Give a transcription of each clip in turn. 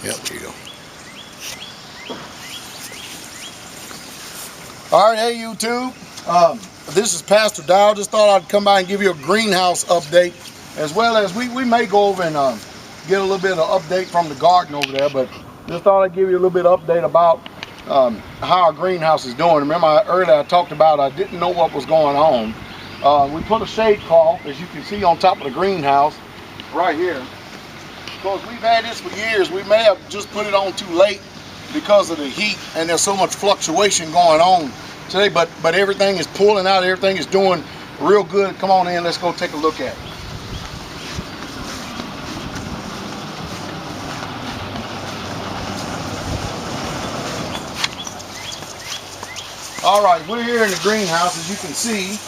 Yep, there you go. All right, hey YouTube. This is Pastor Dowell. Just thought I'd come by and give you a greenhouse update, as well as we may go over and get a little bit of update from the garden over there. But just thought I'd give you a little bit of update about how our greenhouse is doing. Remember earlier I talked about I didn't know what was going on. We put a shade cloth, as you can see, on top of the greenhouse right here. Because we've had this for years. We may have just put it on too late because of the heat, and there's so much fluctuation going on today, but everything is pulling out, everything is doing real good. Come on in, let's go take a look at it. All right, we're here in the greenhouse. As you can see,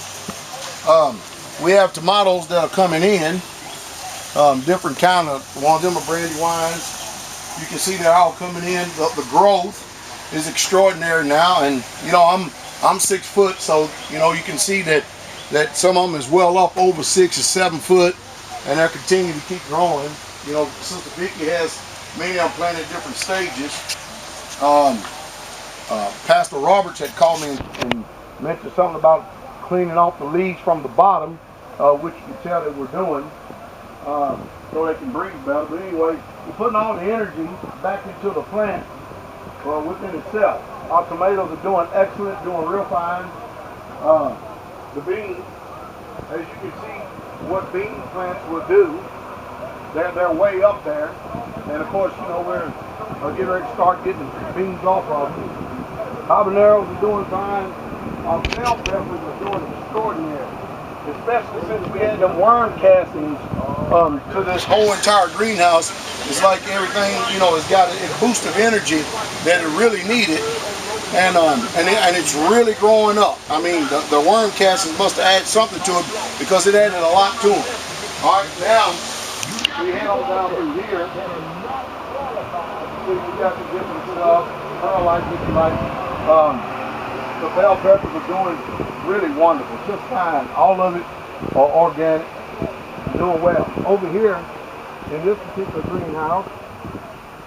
we have tomatoes that are coming in, different kind of, one of them are brandy wines. You can see they're all coming in. The growth is extraordinary now, and you know I'm 6 foot, so you know you can see that some of them is well up over 6 or 7 foot, and they're continuing to keep growing. You know, Sister Vicky has many of them planted at different stages. Pastor Roberts had called me and mentioned something about cleaning off the leaves from the bottom, which you can tell that we're doing. So they can breathe better. But anyway, we're putting all the energy back into the plant within itself. Our tomatoes are doing excellent, doing real fine. The beans, as you can see, what bean plants will do, they're way up there. And of course, you know, we're getting ready to start getting beans off of them. Habaneros are doing fine. Our bell peppers are doing extraordinary. Especially since we had them worm castings to this whole entire greenhouse. It's like everything, you know, has got a boost of energy that it really needed, and it's really growing up. I mean, the worm castings must have added something to it, because it added a lot to it. All right, now we head on down through here. See, we got the different stuff, perlite, if you like. The bell peppers are doing really wonderful, just fine. All of it are organic, doing well. Over here, in this particular greenhouse,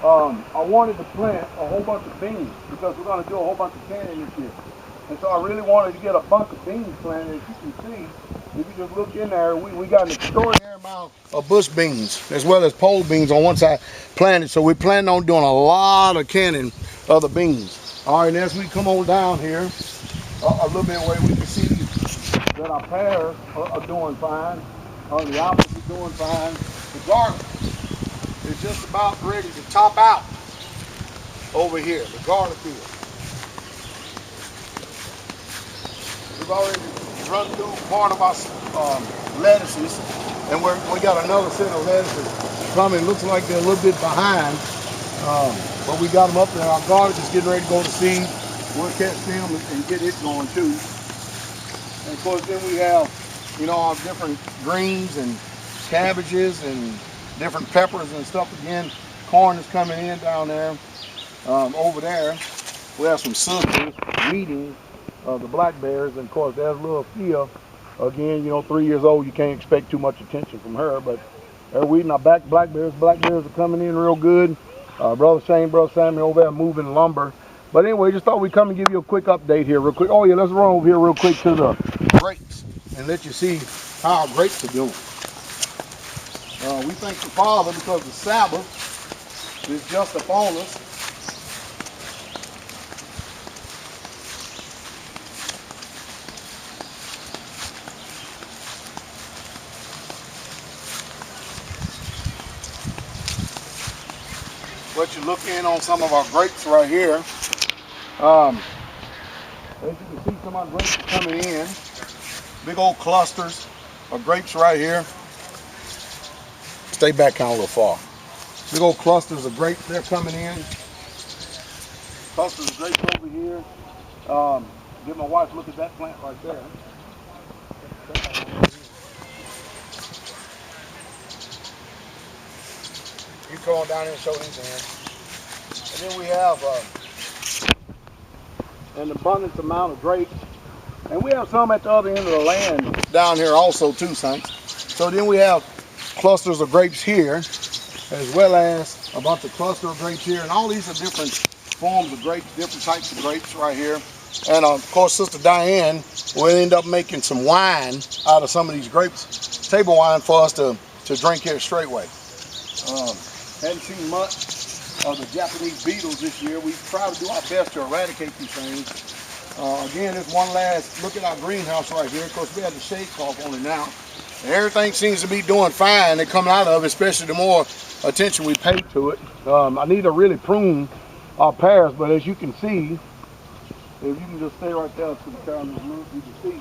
I wanted to plant a whole bunch of beans, because we're going to do a whole bunch of canning this year. And so I really wanted to get a bunch of beans planted. As you can see, if you just look in there, we got an extraordinary amount of bush beans, as well as pole beans on one side planted. So we're planning on doing a lot of canning of the beans. All right, and as we come on down here, a little bit away, we can see that our pears are doing fine. The apples are doing fine. The garlic is just about ready to top out over here. The garlic is. We've already run through part of our lettuces, and we got another set of lettuces coming. Looks like they're a little bit behind, but we got them up there. Our garlic is getting ready to go to seed. We'll catch them and get it going too. And of course, then we have, you know, our different greens and cabbages and different peppers and stuff. Again, corn is coming in down there. Over there, we have some sisters weeding the blackberries, and of course, there's little Thea. Again, you know, 3 years old, you can't expect too much attention from her, but they're weeding our back blackberries. Blackberries are coming in real good. Brother Shane, Brother Sammy over there moving lumber. But anyway, just thought we'd come and give you a quick update here real quick. Oh yeah, let's run over here real quick to the grapes and let you see how our grapes are doing. We thank the Father because the Sabbath is just upon us. Let you look in on some of our grapes right here. As you can see, some of our grapes are coming in. Big old clusters of grapes right here. Stay back kind of a little far. Big old clusters of grapes, they're coming in. Clusters of grapes over here. Give my wife a look at that plant right there. You come on down here and show these in. And then we have an abundant amount of grapes. And we have some at the other end of the land down here also too, saints. So then we have clusters of grapes here. as well as a bunch of cluster of grapes here. And all these are different forms of grapes, different types of grapes right here. And of course, Sister Diane will end up making some wine out of some of these grapes, table wine for us to drink here straightway. Hadn't seen much of the Japanese beetles this year. We try to do our best to eradicate these things. Again, this one last look at our greenhouse right here. Of course, we have the shade cloth on it now. And everything seems to be doing fine and coming out of it, especially the more attention we pay to it. I need to really prune our pears, but as you can see, if you can just stay right there to the camera, you can see.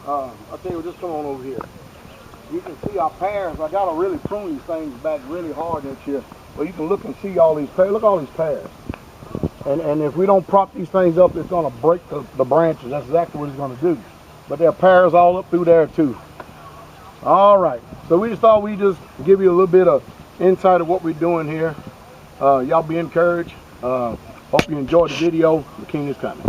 I'll tell you, just come on over here. You can see our pears. I got to really prune these things back really hard this year. But you can look and see all these pears. Look at all these pears. And if we don't prop these things up, it's going to break the branches. That's exactly what it's going to do. But there are pears all up through there too. All right. So we just thought we'd just give you a little bit of insight of what we're doing here. Y'all be encouraged. Hope you enjoyed the video. The king is coming.